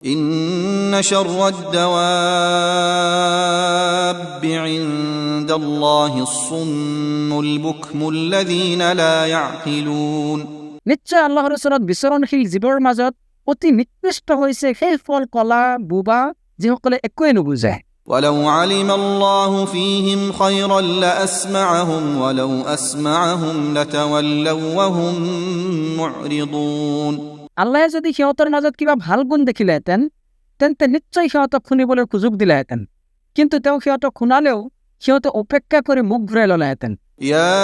إن شر الدواب عند الله الصم البكم الذين لا يعقلون নিশ্চয় আল্লাহৰ ওচৰত বিচৰণশীল জীৱৰ মাজত অতি নিকৃষ্ট হৈছে সেই ফল কলা বুবা যিসকলে একোৱে নুবুজে ولو علم الله فيهم خيرا لأسمعهم ولو أسمعهم لتولوا وهم معرضون আল্লাহে যদি সিহঁতৰ মাজত কিবা ভাল গুণ দেখিলেহেঁতেন তেন্তে নিশ্চয় সিহঁতক শুনিবলৈ সুযোগ দিলেহেঁতেন কিন্তু তেওঁ সিহঁতক শুনালেও সিহঁতে অপেক্ষা কৰি মুখ ঘূৰাই ল'লেহেঁতেন يا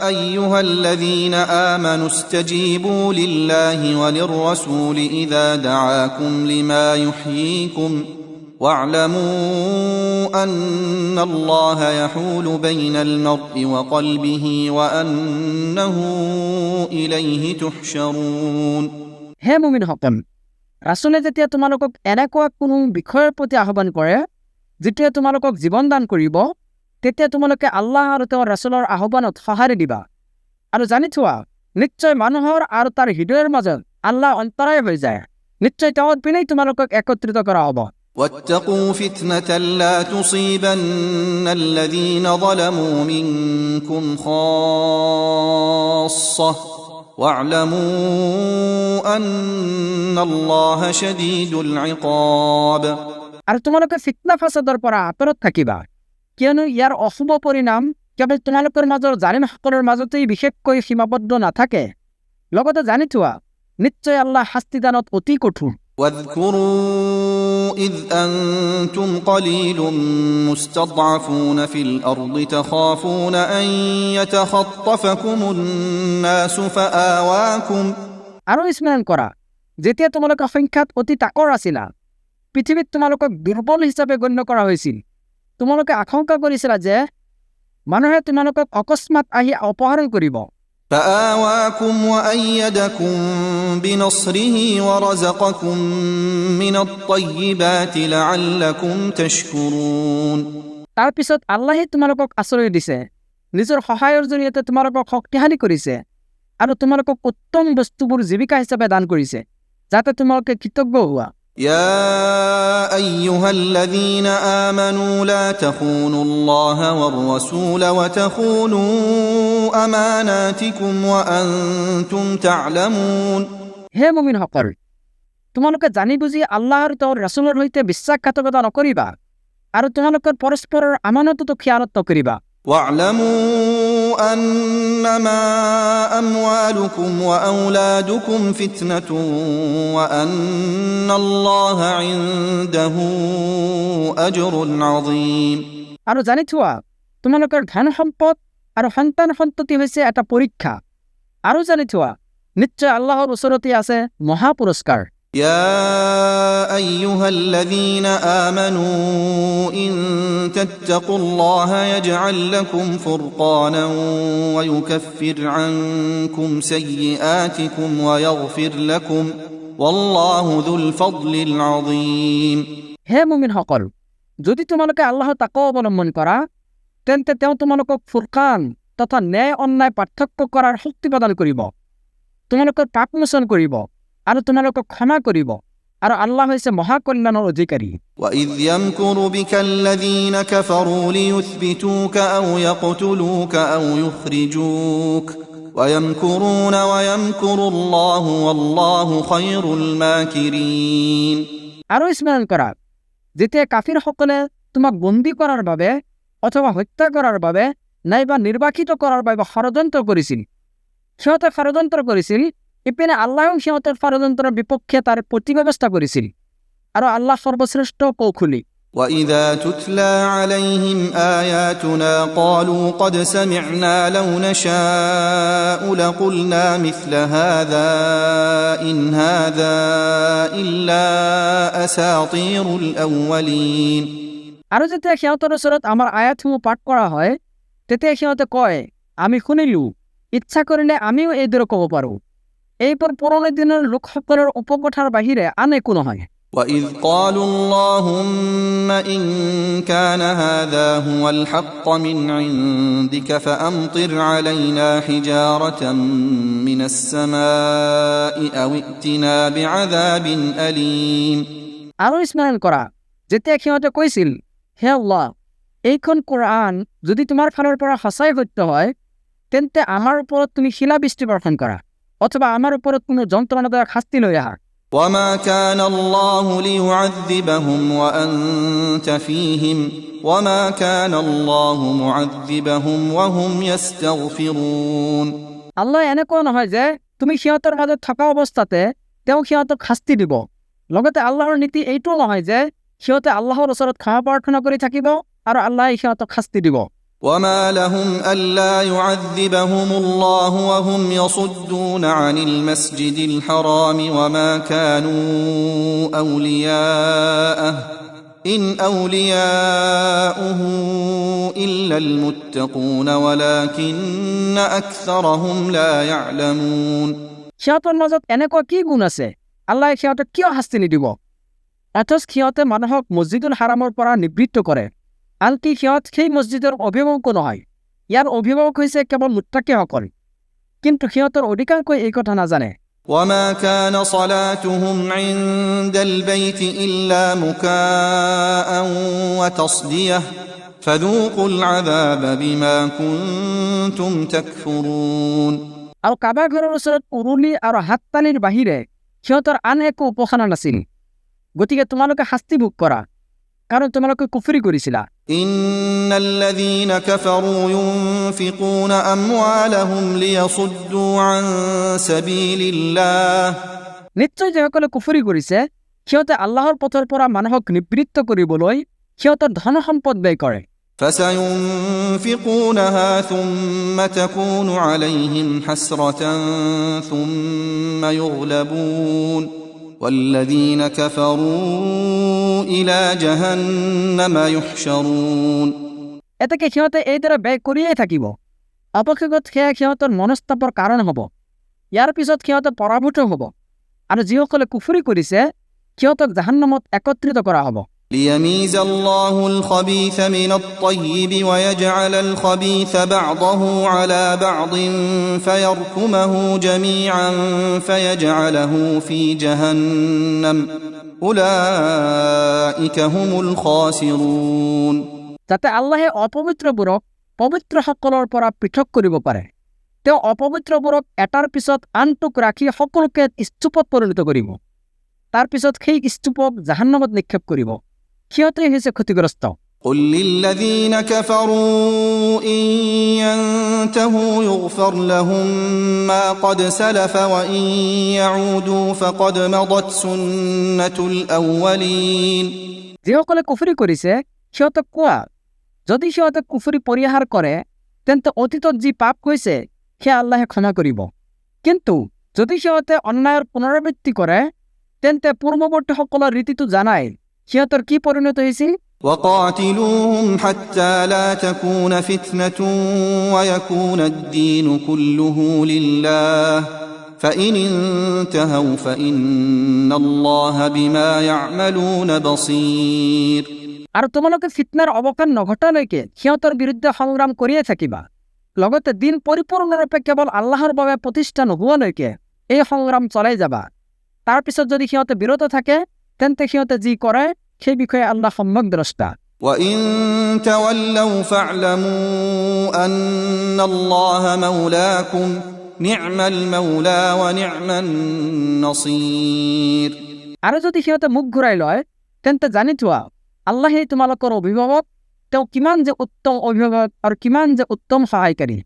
أيها الذين آمنوا استجيبوا لله وللرسول إذا دعاكم لما يحييكم واعلموا أن الله يحول بين المرء وقلبه وأنه إليه تحشرون হে মুমিনসকল ৰাসূলে যেতিয়া তোমালোকক এনেকুৱা কোনো বিষয়ৰ প্ৰতি আহ্বান কৰে যিটোৱে তোমালোকক জীৱন দান কৰিব তেতিয়া তোমালোকে আল্লাহ আৰু তেওঁৰ ৰাসূলৰ আহ্বানত সঁহাৰি দিবা আৰু জানি থোৱা নিশ্চয় মানুহৰ আৰু তাৰ হৃদয়ৰ মাজত আল্লাহ অন্তৰায় হৈ যায় নিশ্চয় তেওঁৰ পিনেই তোমালোকক একত্ৰিত কৰা হ'ব واتقوا فتنة لا تصيبن الذين ظلموا منكم خاصة واعلموا أن الله شديد العقاب আৰু তোমালোকে ফিতনা ফাসাদৰ পৰা আঁতৰত থাকিবা কিয়নো ইয়াৰ অশুভ পৰিণাম কেৱল তোমালোকৰ মাজৰ জালিমসকলৰ মাজতেই বিশেষকৈ সীমাবদ্ধ নাথাকে লগতে জানি থোৱা নিশ্চয় আল্লাহ শাস্তিদানত অতি কঠোৰ واذكروا إذ أنتم قليل مستضعفون في الأرض تخافون أن يتخطفكم الناس فآواكم আৰু স্মৰণ কৰা যেতিয়া তোমালোকে সংখ্যাত অতি তাকৰ আছিলা পৃথিৱীত তোমালোকক দুৰ্বল হিচাপে গণ্য কৰা হৈছিল তোমালোকে আশংকা কৰিছিলা যে মানুহে তোমালোকক অকস্মাত আহি অপহৰণ কৰিব فآواكم وأيدكم بنصره ورزقكم من الطيبات لعلكم تشكرون তাৰ পিছত আল্লাহে তোমালোকক আশ্ৰয় দিছে নিজৰ সহায়ৰ জৰিয়তে তোমালোকক শক্তিশালী কৰিছে আৰু তোমালোকক উত্তম বস্তুবোৰ জীৱিকা হিচাপে দান কৰিছে যাতে তোমালোকে কৃতজ্ঞ হোৱা يا أيها الذين آمنوا لا تخونوا الله والرسول وتخونوا أماناتكم وأنتم تعلمون হে মুমিনসকল তোমালোকে জানি বুজি আল্লাহ আৰু তেওঁৰ ৰাসূলৰ সৈতে বিশ্বাসঘাতকতা নকৰিবা আৰু তোমালোকৰ পৰস্পৰৰ আমানতটো খিয়ানত নকৰিবা واعلموا أنما أموالكم وأولادكم فتنة وأن الله عنده أجر عظيم আৰু জানি থোৱা তোমালোকৰ ধন সম্পদ আৰু সন্তান সন্ততি হৈছে এটা পৰীক্ষা আৰু জানি থোৱা নিশ্চয় আল্লাহৰ ওচৰতে আছে মহা পুৰস্কাৰ يا أيها الذين آمنوا إن تتقوا الله يجعل لكم فرقانا ويكفر عنكم سيئاتكم ويغفر لكم والله ذو الفضل العظيم হে মুমিনসকল যদি তোমালোকে আল্লাহৰ তাকৱা অৱলম্বন কৰা তেন্তে তেওঁ তোমালোকক ফুৰকান তথা ন্যায় অন্যায় পাৰ্থক্য কৰাৰ শক্তি প্ৰদান কৰিব তোমালোকৰ পাপ মোচন কৰিব আৰু তোমালোকক ক্ষমা কৰিব আৰু আল্লাহ হৈছে মহা কল্যাণৰ অধিকাৰী وإذ يمكر بك الذين كفروا ليثبتوك أو يقتلوك أو يخرجوك ويمكرون ويمكر الله والله خير الماكرين আৰু স্মৰণ কৰা যেতিয়া কাফিৰসকলে তোমাক বন্দী কৰাৰ বাবে অথবা হত্যা কৰাৰ বাবে নাইবা নিৰ্বাসিত কৰাৰ বাবে ষড়যন্ত্ৰ কৰিছিল সিহঁতে ষড়যন্ত্ৰ কৰিছিল ইপিনে আল্লাহেও সিহঁতৰ ষড়যন্ত্ৰৰ বিপক্ষে তাৰ প্ৰতিব্যৱস্থা কৰিছিল আৰু আল্লাহ সৰ্বশ্ৰেষ্ঠ কৌশলী وإذا تتلى عليهم آياتنا قالوا قد سمعنا لو نشاء لقلنا مثل هذا إن هذا إلا أساطير الأولين আৰু যেতিয়া সিহঁতৰ ওচৰত আমাৰ আয়াতসমূহ পাঠ কৰা হয় তেতিয়া সিহঁতে কয় আমি শুনিলো ইচ্ছা কৰিলে আমিও এইদৰে ক'ব পাৰোঁ এইবোৰ পুৰণি দিনৰ লোকসকলৰ উপকথাৰ বাহিৰে আন একো নহয় وإذ قالوا اللهم إن كان هذا هو الحق من عندك فأمطر علينا حجارة من السماء أو ائتنا بعذاب أليم আৰু স্মৰণ কৰা যেতিয়া সিহঁতে কৈছিল, হে আল্লাহ, এইখন কোৰআন যদি তোমাৰ ফালৰ পৰা সঁচাই সত্য হয় তেন্তে আমাৰ ওপৰত তুমি শিলাবৃষ্টি বৰ্ষণ কৰা অথবা আমাৰ ওপৰত কোনো যন্ত্ৰণাদায়ক শাস্তি লৈ আহা। وما كان الله ليعذبهم وأنت فيهم وما كان الله معذبهم وهم يستغفرون আল্লাহ এনেকুৱা নহয় যে তুমি সিহঁতৰ মাজত থকা অৱস্থাতে তেওঁ সিহঁতক শাস্তি দিব। লগতে আল্লাহৰ নীতি এইটোও নহয় যে সিহঁতে আল্লাহৰ ওচৰত ক্ষমা প্ৰাৰ্থনা কৰি থাকিব আৰু আল্লাহে সিহঁতক শাস্তি দিব। وما لهم ألا يعذبهم الله وهم يصدون عن المسجد الحرام وما كانوا أولياءه إن أولياؤه إلا المتقون ولكن أكثرهم لا يعلمون সিহঁতৰ মাজত এনেকুৱা কি গুণ আছে আল্লাহে সিহঁতক কিয় শাস্তি নিদিব? অথচ সিহঁতে মানুহক মছজিদুল হাৰামৰ পৰা নিবৃত্ত কৰে, আনকি সিহঁত সেই মছজিদৰ অভিভাৱকো নহয়। ইয়াৰ অভিভাৱক হৈছে কেৱল মুত্তাকিসকল, কিন্তু সিহঁতৰ অধিকাংশই এই কথা নাজানে। وما كان صلاتهم عند البيت إلا مكاء وتصدية فذوقوا العذاب بما كنتم تكفرون আৰু কাবা ঘৰৰ ওচৰত উৰুলি আৰু হাততালিৰ বাহিৰে সিহঁতৰ আন একো উপাসনা নাছিল। গতিকে তোমালোকে শাস্তি ভোগ কৰা, কাৰণ তোমালোকে কুফৰি কৰিছিলা। إن الذين كفروا ينفقون أموالهم ليصدوا عن سبيل الله নিশ্চয় যিসকলে কুফৰি কৰিছে সিহঁতে আল্লাহৰ পথৰ পৰা মানুহক নিবৃত্ত কৰিবলৈ সিহঁতৰ ধন সম্পদ ব্যয় কৰে। فسينفقونها ثم تكون عليهم حسرة ثم يغلبون والذين كفروا إلى جهنم يحشرون এতেকে সিহঁতে এইদৰে ব্যয় কৰিয়েই থাকিব। অপক্ষত সেয়া সিহঁতৰ মনস্তাপৰ কাৰণ হ'ব। ইয়াৰ পিছত সিহঁতে পৰাভূত হ'ব আৰু যিসকলে কুফৰি কৰিছে সিহঁতক জাহান্নামত একত্ৰিত কৰা হ'ব। ليميز الله الخبيث من الطيب ويجعل الخبيث بعضه على بعض فيركمه جميعا فيجعله في جهنم أولئك هم الخاسرون যাতে আল্লাহে অপবিত্ৰবোৰক পবিত্ৰসকলৰ পৰা পৃথক কৰিব পাৰে। তেওঁ অপবিত্ৰবোৰক এটাৰ পিছত আনটোক ৰাখি সকলোকে স্তূপত পৰিণত কৰিব, তাৰ পিছত সেই স্তূপক জাহান্নামত নিক্ষেপ কৰিব। সিহঁতে হৈছে ক্ষতিগ্ৰস্ত। قل للذين كفروا إن ينتهوا يغفر لهم ما قد سلف وإن يعودوا فقد مضت سنة الأولين যিসকলে কুফৰি কৰিছে সিহঁতক কোৱা, যদি সিহঁতে কুফৰি পৰিহাৰ কৰে তেন্তে অতীতত যি পাপ হৈছে সেয়া আল্লাহে ক্ষমা কৰিব, কিন্তু যদি সিহঁতে অন্যায়ৰ পুনৰাবৃত্তি কৰে তেন্তে পূৰ্বৱৰ্তীসকলৰ ৰীতিটো জানাই সিহঁতৰ কি পৰিণত হৈছিল। وقاتلوهم حتى لا تكون فتنة ويكون الدين كله لله فإن انتهوا فإن الله بما يعملون بصير আৰু তোমালোকে ফিতনাৰ অৱসান নঘটালৈকে সিহঁতৰ বিৰুদ্ধে সংগ্ৰাম কৰিয়ে থাকিবা। লগতে দিন পৰিপূৰ্ণৰূপে কেৱল আল্লাহৰ বাবে প্ৰতিষ্ঠা নোহোৱালৈকে এই সংগ্ৰাম চলাই যাবা। তাৰ পিছত যদি সিহঁতে বিৰত থাকে তেন্তে সিহঁতে যি কৰে সেই বিষয়ে আল্লাহ সম্যক দ্ৰষ্টা। وإن تولوا فاعلموا أن الله مولاكم نعم المولى ونعم النصير আৰু যদি সিহঁতে মুখ ঘূৰাই লয় তেন্তে জানি থোৱা আল্লাহেই তোমালোকৰ অভিভাৱক, তেওঁ কিমান যে উত্তম অভিভাৱক আৰু কিমান যে উত্তম সহায়কাৰী।